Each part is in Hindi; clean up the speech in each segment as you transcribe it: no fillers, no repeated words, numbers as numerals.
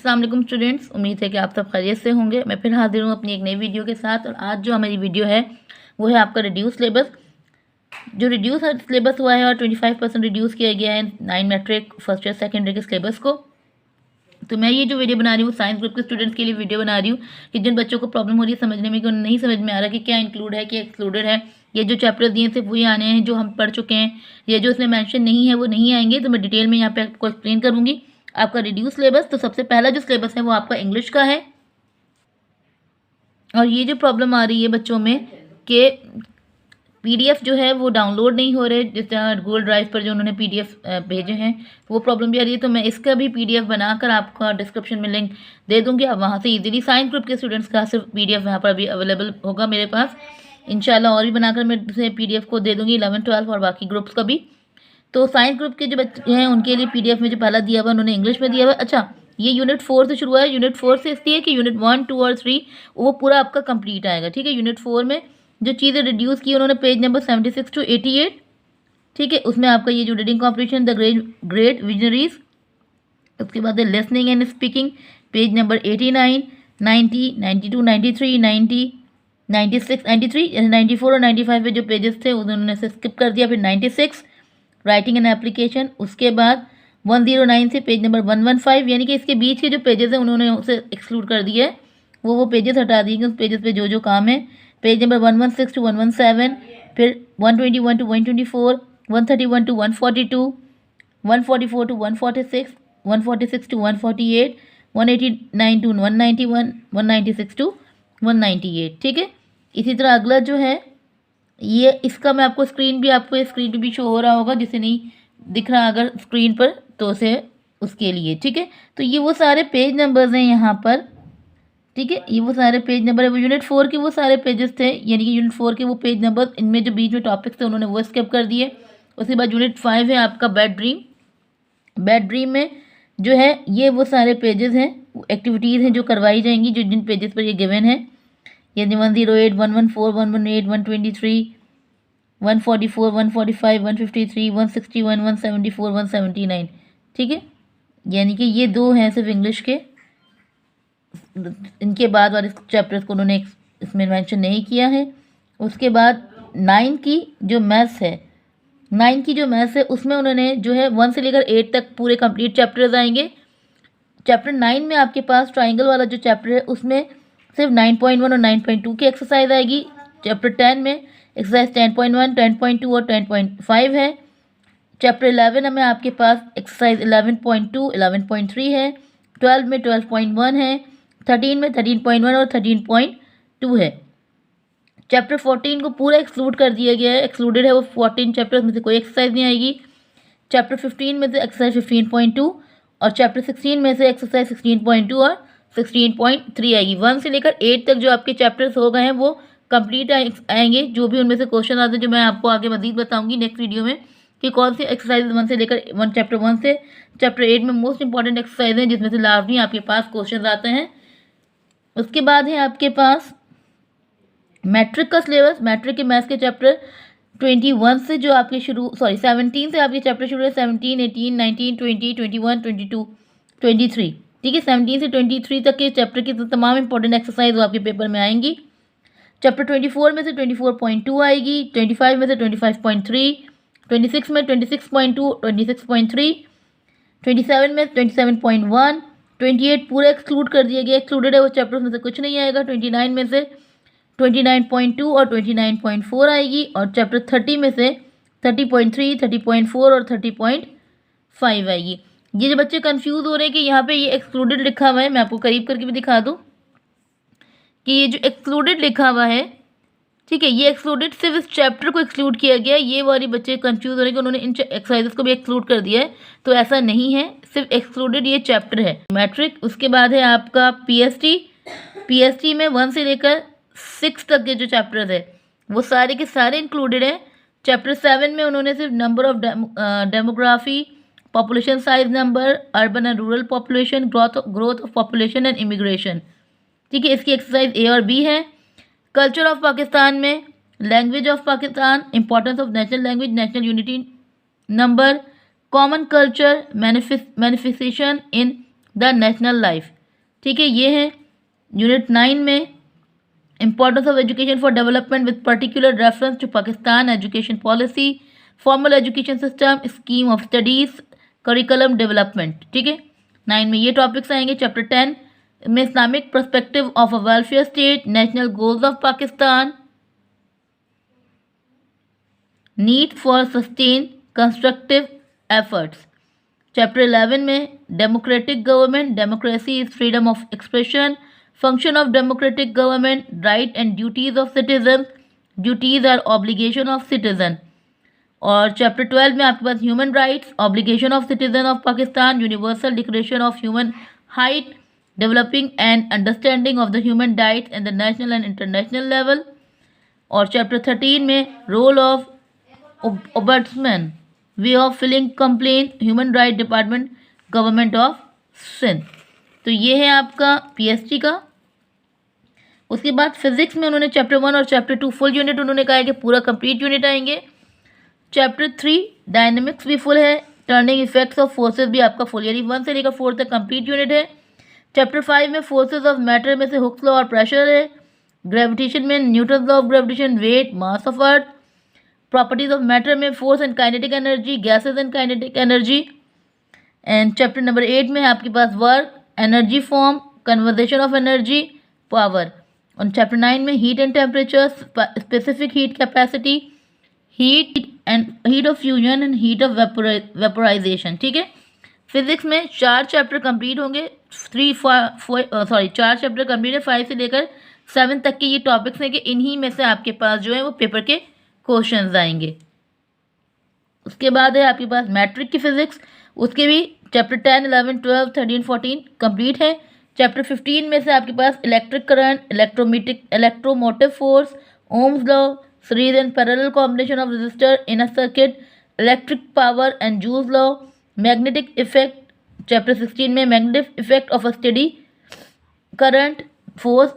अस्सलाम वालेकुम स्टूडेंट्स, उम्मीद है कि आप सब खैरियत से होंगे। मैं फिर हाजिर हूँ अपनी एक नई वीडियो के साथ। और आज जो हमारी वीडियो है वो है आपका रिड्यूस सिलेबस। जो रिड्यूस सिलेबस हुआ है और 25% रिड्यूस किया गया है 9 मैट्रिक फर्स्ट ईयर सेकेंडरी के सिलेबस को। तो मैं ये जो वीडियो बना रही हूँ साइंस ग्रुप के स्टूडेंट्स के लिए वीडियो बना रही हूँ कि जिन बच्चों को प्रॉब्लम हो रही है समझने में, कि उन्हें नहीं समझ में आ रहा कि क्या इंक्लूड है, क्या एक्सक्लूडेड है। ये जो चैप्टर्स दिए सिर्फ वही आने हैं जो हम पढ़ चुके हैं। ये जो इसमें मेंशन नहीं है वो नहीं आएंगे। तो मैं डिटेल में यहाँ पे आपको एक्सप्लेन करूँगी। आपका रिड्यूस सिलेबस, तो सबसे पहला जो सिलेबस है वो आपका इंग्लिश का है। और ये जो प्रॉब्लम आ रही है बच्चों में कि पीडीएफ जो है वो डाउनलोड नहीं हो रहे, जिस तरह गूगल ड्राइव पर जो उन्होंने पीडीएफ भेजे हैं वो प्रॉब्लम भी आ रही है। तो मैं इसका भी पीडीएफ बनाकर आपका डिस्क्रिप्शन में लिंक दे दूंगी। आप वहाँ से इजीली साइंस ग्रुप के स्टूडेंट्स का सिर्फ पीडीएफ यहाँ पर भी अवेलेबल होगा मेरे पास। इंशाल्लाह और भी बनाकर मैं पीडीएफ को दे दूँगी 11, 12 और बाकी ग्रुप्स का भी। तो साइंस ग्रुप के जो बच्चे हैं उनके लिए पीडीएफ में जो पहला दिया हुआ उन्होंने इंग्लिश में दिया हुआ। अच्छा, ये यूनिट 4 से शुरू हुआ है। यूनिट 4 से इसलिए कि यूनिट 1, 2 और 3 वो पूरा आपका कंप्लीट आएगा। ठीक है, यूनिट 4 में जो चीज़ें रिड्यूस की उन्होंने पेज नंबर 76 to 88। ठीक है, उसमें आपका ये जो reading competition, the great visionaries, उसके बाद listening and speaking page number 89, 90, 92, 93, 90, 96, 93, 94 और 95 पे जो पेजेस थे उन्होंने से स्किप कर दिया। फिर 96 राइटिंग एंड एप्लीकेशन, उसके बाद 109 से पेज नंबर 115, यानी कि इसके बीच के जो पेजेस हैं उन्होंने उसे एक्सक्लूड कर दिया है। वो पेजेस हटा दिए उस पेजेस पे जो काम है। पेज नंबर 116 to 117, फिर 121 to 124, 131 to 142, 144 to 146, 146 to 148, 189 to 191, 196 to 198। ठीक है, इसी तरह अगला जो है ये, इसका मैं आपको स्क्रीन पे भी शो हो रहा होगा, जिसे नहीं दिख रहा अगर स्क्रीन पर तो उसे उसके लिए। ठीक है, तो ये वो सारे पेज नंबर्स हैं यहाँ पर। ठीक है, ये वो सारे पेज नंबर है। वो यूनिट 4 के वो सारे पेजेस थे, यानी कि यूनिट 4 के वो पेज नंबर, इनमें जो बीच में टॉपिक्स थे उन्होंने वो स्किप कर दिए। उसके बाद यूनिट 5 है आपका बैड ड्रीम। बैड ड्रीम में जो है ये वो सारे पेजेस हैं, एक्टिविटीज़ हैं जो करवाई जाएंगी, जो जिन पेजेस पर ये गिवन है। यानी 108, 114, 118, 123, 144, 145, 153, 161, 174, 179। ठीक है, यानी कि ये दो हैं सिर्फ इंग्लिश के। इनके बाद वाले चैप्टर्स को उन्होंने इसमें मेंशन नहीं किया है। उसके बाद 9 की जो मैथ्स है, 9 की जो मैथ्स है उसमें उन्होंने जो है 1 से लेकर 8 तक पूरे कंप्लीट चैप्टर्स आएंगे। चैप्टर 9 में आपके पास ट्राइंगल वाला जो चैप्टर है उसमें सिर्फ 9.1 और 9.2 की एक्सरसाइज आएगी। चैप्टर 10 में एक्सरसाइज 10.1, 10.2 और 10.5 है। चैप्टर 11 में आपके पास एक्सरसाइज 11.2, 11.3 है। 12 में 12.1 है। 13 में 13.1 और 13.2 है। चैप्टर 14 को पूरा एक्सक्लूड कर दिया गया है, एक्सक्लूडेड है वो 14 चैप्टर्स में से कोई एक्सरसाइज नहीं आएगी। चैप्टर 15 में से एक्सरसाइज 15.2 और चैप्टर 16 में से एक्सरसाइज 16.2 और 16.3 आएगी। 1 से लेकर 8 तक जो आपके चैप्टर्स हो गए हैं वो कंप्लीट आएंगे। जो भी उनमें से क्वेश्चन आते हैं, जो मैं आपको आगे मजीद बताऊंगी नेक्स्ट वीडियो में कि कौन सी एक्सरसाइज 1 से लेकर चैप्टर 1 से चैप्टर 8 में मोस्ट इंपॉर्टेंट एक्सरसाइज हैं, जिसमें से लाजमी आपके पास क्वेश्चन आते हैं। उसके बाद है आपके पास मैट्रिक का सिलेबस। मैट्रिक के मैथ्स के चैप्टर 21 से जो आपके 17 से आपके चैप्टर शुरू है। 17, 18, 19, 20, 21, 22, 23। ठीक है, 17 से 23 तक के चैप्टर की तमाम इंपॉर्टेंट एक्सरसाइज वो आपके पेपर में आएंगी। चैप्टर 24 में से 24.2 आएगी। 25 में से 25.3, 26 में 26.2, 26.3, 27 में 27.1, 28 पूरा एक्सक्लूड कर दिया गया, एक्सक्लूडेड है वो चैप्टर्स में से कुछ नहीं आएगा। 29 में से 29.2 और 29.4 आएगी। और चैप्टर 30 में से 30.3, 30.4 और 30.5 आएगी। ये जो बच्चे कंफ्यूज हो रहे हैं कि यहाँ पे ये एक्सक्लूडेड लिखा हुआ है, मैं आपको करीब करके भी दिखा दूँ कि ये जो एक्सक्लूडेड लिखा हुआ है, ठीक है, ये एक्सक्लूडेड सिर्फ इस चैप्टर को एक्सक्लूड किया गया है। ये वाले बच्चे कंफ्यूज हो रहे हैं कि उन्होंने इन एक्सरसाइजेस को भी एक्सक्लूड कर दिया है, तो ऐसा नहीं है, सिर्फ एक्सक्लूडेड ये चैप्टर है मैट्रिक। उसके बाद है आपका पीएसटी। पीएसटी में 1 से लेकर 6 तक के जो चैप्टर्स है वो सारे के सारे इंक्लूडेड हैं। चैप्टर 7 में उन्होंने सिर्फ number of demography, population size number, urban and rural population, growth of population and immigration. ठीक है, इसकी एक्सरसाइज ए और बी है। कल्चर ऑफ पाकिस्तान में language of Pakistan, importance of national language, national unity number, common culture, manifestation in the national life. ठीक है, ये है यूनिट 9 में importance of education for development with particular reference to Pakistan education policy, formal education system, scheme of studies, curriculum development. ठीक है, 9 में ये टॉपिक्स आएंगे। चैप्टर 10 में Islamic perspective of a welfare state, national goals of Pakistan, need for sustain constructive efforts. Chapter 11 में democratic government, democracy is freedom of expression, function of democratic government, right and duties of citizen, duties or obligation of citizen. और चैप्टर 12 में आपके पास human rights, obligation of citizen of Pakistan, universal declaration of human हाइट, developing and understanding of the human rights at the national and international level. और चैप्टर 13 में role of ombudsman, way of filing complaint, human right department, government of Sindh. तो ये है आपका पीएसटी का। उसके बाद फिजिक्स में उन्होंने चैप्टर 1 और चैप्टर 2 फुल यूनिट उन्होंने कहा है कि पूरा कंप्लीट यूनिट आएंगे। चैप्टर 3 डायनेमिक्स भी फुल है, टर्निंग इफेक्ट्स ऑफ फोर्सेस भी आपका फुल, यानी 1 से लेकर 4 तक कंप्लीट यूनिट है। चैप्टर 5 में फोर्सेस ऑफ मैटर में से हुक्स लॉ और प्रेशर है। ग्रेविटेशन में Newton law of gravitation, weight, mass of earth. Properties of matter में force and kinetic energy, gases and kinetic energy. And chapter number 8 में है आपके पास work, energy form, conservation of energy, power. और चैप्टर 9 में heat and temperature, specific heat capacity, heat of fusion and heat of vaporisation. ठीक है, फिजिक्स में 4 चैप्टर कंप्लीट होंगे, 4 चैप्टर कंप्लीट है, 5 से लेकर 7 तक के ये टॉपिक्स हैं कि इन्हीं में से आपके पास जो है वो पेपर के क्वेश्चंस आएंगे। उसके बाद है आपके पास मैट्रिक की फिजिक्स, उसके भी चैप्टर 10, 11, 12, 13, 14 कंप्लीट है। चैप्टर 15 में से आपके पास electric current, electromotive force, ohm's law, series and parallel combination of resistor in a circuit, electric power and joule's law, magnetic effect. Chapter 16 में magnetic effect of a steady current, force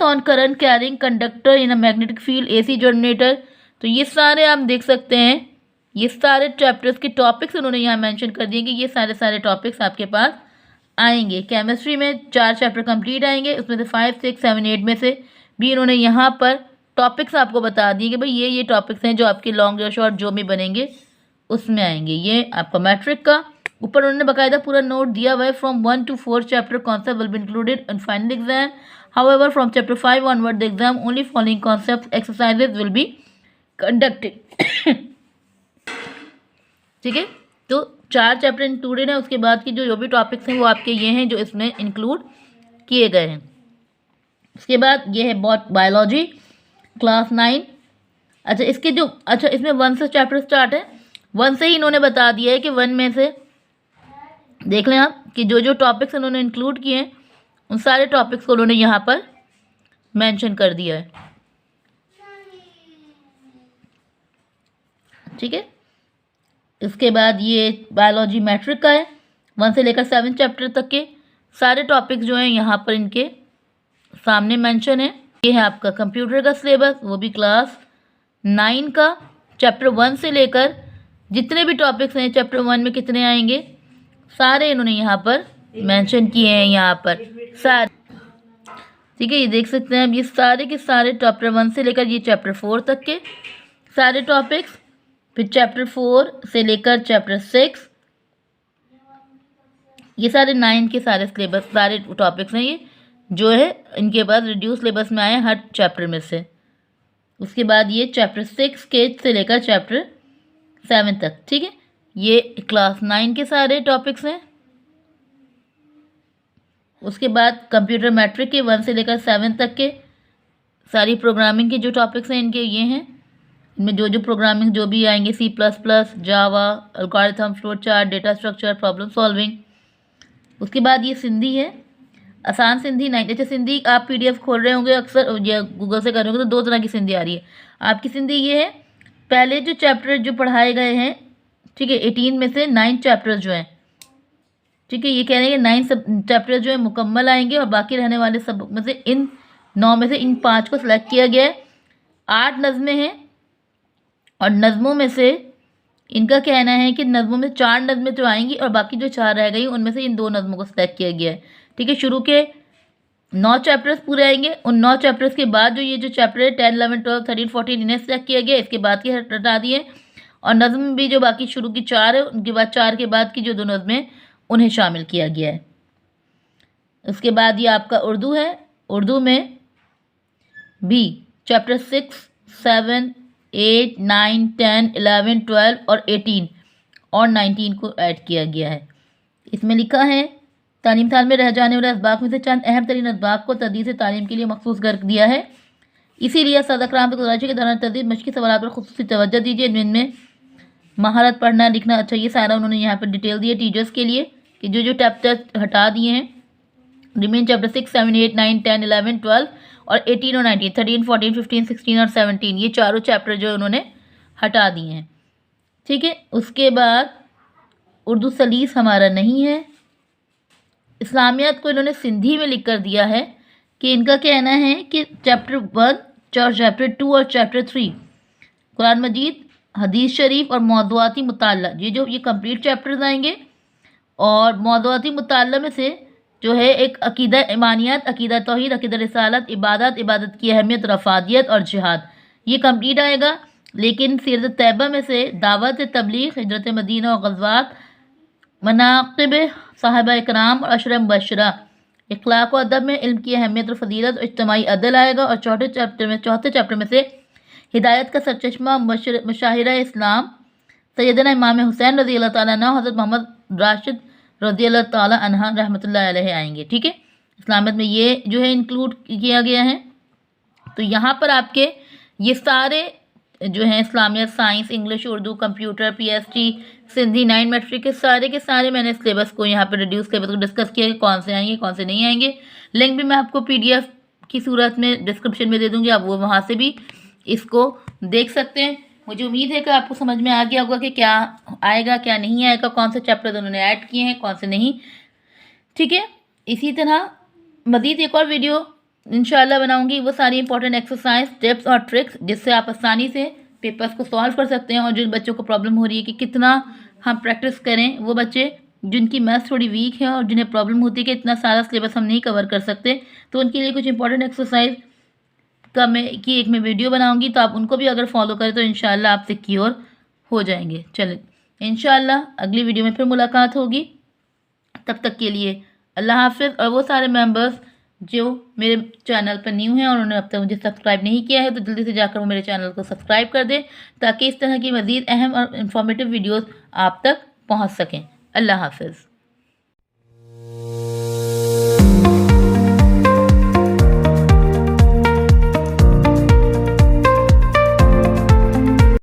on current carrying conductor in a magnetic field, AC generator. तो ये सारे आप देख सकते हैं, ये सारे चैप्टर्स के टॉपिक्स उन्होंने यहाँ मेंशन कर दिए कि ये सारे टॉपिक्स आपके पास आएंगे। केमिस्ट्री में 4 चैप्टर कंप्लीट आएंगे, उसमें से 5, 6, 7, 8 में से भी उन्होंने यहाँ पर टॉपिक्स आपको बता दिए कि भाई ये टॉपिक्स हैं जो आपके लॉन्ग या शॉर्ट जो भी बनेंगे उसमें आएंगे। ये आपका मैट्रिक का ऊपर उन्होंने बाकायदा पूरा नोट दिया हुआ है। From 1 to 4 chapter concept will be included in final exam, however from chapter 5 onward the exam only following concepts exercises will be conducted। ठीक है, तो 4 चैप्टर इंक्लूडेड है, उसके बाद की जो भी टॉपिक्स हैं वो आपके ये हैं जो इसमें इंक्लूड किए गए हैं। उसके बाद ये है बायोलॉजी क्लास 9। अच्छा इसके जो इसमें 1 से चैप्टर स्टार्ट है, 1 से ही इन्होंने बता दिया है कि 1 में से देख लें आप कि जो टॉपिक्स इन्होंने इंक्लूड किए हैं उन सारे टॉपिक्स को उन्होंने यहाँ पर मेंशन कर दिया है। ठीक है, इसके बाद ये बायोलॉजी मैट्रिक का है, 1 से लेकर 7 चैप्टर तक के सारे टॉपिक्स जो हैं यहाँ पर इनके सामने मेंशन है। ये है आपका कंप्यूटर का सिलेबस, वो भी क्लास 9 का, चैप्टर 1 से लेकर जितने भी टॉपिक्स हैं चैप्टर 1 में कितने आएंगे सारे इन्होंने यहाँ पर मेंशन किए हैं यहाँ पर सारे। ठीक है, ये देख सकते हैं अब ये सारे के सारे चैप्टर 1 से लेकर ये चैप्टर 4 तक के सारे टॉपिक्स, फिर चैप्टर 4 से लेकर चैप्टर 6 ये सारे 9 के सारे सिलेबस सारे टॉपिक्स हैं ये जो है इनके पास रिड्यूस सिलेबस में आए हैं हर चैप्टर में से। उसके बाद ये चैप्टर 6 के से लेकर चैप्टर 7 तक। ठीक है, ये क्लास 9 के सारे टॉपिक्स हैं। उसके बाद कंप्यूटर मैट्रिक के 1 से लेकर 7 तक के सारी प्रोग्रामिंग के जो टॉपिक्स हैं इनके ये हैं, इनमें जो प्रोग्रामिंग जो भी आएंगे C++, Java, algorithm, flow chart, data structure, problem solving. उसके बाद ये सिंधी है, आसान सिंधी 9। अच्छा सिंधी आप PDF खोल रहे होंगे अक्सर या गूगल से कर रहे होंगे तो 2 तरह की सिंधी आ रही है। आपकी सिंधी ये है, पहले जो चैप्टर जो पढ़ाए गए हैं, ठीक है 18 में से 9 चैप्टर्स जो हैं, ठीक है ये कह रहे हैं कि 9 सब चैप्टर जो है मुकम्मल आएंगे और बाकी रहने वाले सब में से इन 9 में से इन 5 को सिलेक्ट किया गया है। 8 नज़में हैं और नज़मों में से इनका कहना है कि नज़मों में 4 नज़में तो आएंगी और बाकी जो 4 रह गई उनमें से इन 2 नज़मों को सेलेक्ट किया गया है। ठीक है, शुरू के 9 चैप्टर्स पूरे आएंगे। उन 9 चैप्टर्स के बाद जो ये जो चैप्टर है 10, 11, 12, 13, 14 इन्हें सेलेक्ट किया गया, इसके बाद के हटा दिए। और नज़म भी जो बाकी शुरू की 4 है उनके बाद 4 के बाद की जो 2 नज़में उन्हें शामिल किया गया है। उसके बाद ये आपका उर्दू है। उर्दू में भी चैप्टर 6, 7, 8, 9, 10, 11, 12 और 18 और 19 को ऐड किया गया है। इसमें लिखा है तालीम साल में रह जाने वाले असबाक में से चंद अहम तरीन असबाक को तदरीस तालीम के लिए मखसूस कर दिया है। इसीलिए उस्ताद कराम की गुज़ारिश के दौरान तदरीस मशक़ी सवाल पर खुसूसी तवज्जो दीजिए। इनमें महारत, पढ़ना लिखना, अच्छा, ये सारा उन्होंने यहाँ पर डिटेल दी है टीचर्स के लिए कि जो जो चैप्टर हटा दिए हैं। रिमेन चैप्टर 6, 7, 8, 9, 10, 11, 12 और 18 और 19, 13, 14, 15, 16 और 17 ये चारों चैप्टर जो उन्होंने हटा दिए हैं। ठीक है, उसके बाद उर्दू सलीस हमारा नहीं है। इस्लामियात को इन्होंने सिंधी में लिख कर दिया है कि इनका कहना है कि चैप्टर 1 और चैप्टर 2 और चैप्टर 3 कुरान मजीद, हदीस शरीफ और मौदूआती मुताल्ला ये कंप्लीट चैप्टर्स आएंगे। और मौदूआती मुताल्ला में से जो है एक अकीदा ईमानियात, अकीदा तौहीद, अकीदा रिसालत, इबादत, इबादत की अहमियत, रफ़ादियत और जिहाद ये कंप्लीट आएगा। लेकिन सीरत तैयबा में से दावत, तबलीग, हिजरत मदीना और गज़वात, मनाक़िब साहिबा इकराम और अशरा मुबश्शरा, इखलाक़ व अदब में इल्म की अहमियत और फ़जीलत और इज्तिमाई अदल आएगा। और चौथे चैप्टर में से हिदायत का सरचश्मा मुशाहिरा इस्लाम सैयदना इमाम हुसैन रज़ी अल्लाह ताला अन्हु, हज़रत मोहम्मद राशिद रज़ी अल्लाह ताला अन्हा रहमतुल्लाह अलैहि आएंगे। ठीक है, इस्लामियत में ये जो है इंक्लूड किया गया है। तो यहाँ पर आपके ये सारे जो हैं इस्लामियत, science, English, Urdu, computer, PST, Sindhi, 9 matric के सारे मैंने सिलेबस को यहाँ पर रिड्यूस करके डिस्कस किया कि कौन से आएंगे कौन से नहीं आएंगे। लिंक भी मैं आपको PDF की सूरत में डिस्क्रिप्शन में दे दूँगी, आप वो वहाँ से भी इसको देख सकते हैं। मुझे उम्मीद है कि आपको समझ में आ गया होगा कि क्या आएगा क्या नहीं आएगा, कौन से चैप्टर उन्होंने ऐड किए हैं कौन से नहीं। ठीक है, इसी तरह मज़ीद एक और वीडियो इंशाल्लाह बनाऊंगी, वो सारी इंपॉर्टेंट एक्सरसाइज, टिप्स और ट्रिक्स जिससे आप आसानी से पेपर्स को सॉल्व कर सकते हैं। और जिन बच्चों को प्रॉब्लम हो रही है कि कितना हम प्रैक्टिस करें, वो बच्चे जिनकी मैथ्स थोड़ी वीक है और जिन्हें प्रॉब्लम होती है कि इतना सारा सिलेबस हम नहीं कवर कर सकते, तो उनके लिए कुछ इंपॉर्टेंट एक्सरसाइज का एक मैं वीडियो बनाऊंगी, तो आप उनको भी अगर फॉलो करें तो इंशाल्लाह आप सिक्योर हो जाएंगे। चलें, इंशाल्लाह अगली वीडियो में फिर मुलाकात होगी। तब तक के लिए अल्लाह हाफ़िज़। और वो सारे मेंबर्स जो मेरे चैनल पर न्यू हैं और उन्होंने अब तक मुझे सब्सक्राइब नहीं किया है तो जल्दी से जाकर वो मेरे चैनल को सब्सक्राइब कर दें ताकि इस तरह की मज़ीद अहम और इंफॉर्मेटिव वीडियोस आप तक पहुंच सकें। अल्लाह हाफ़िज़।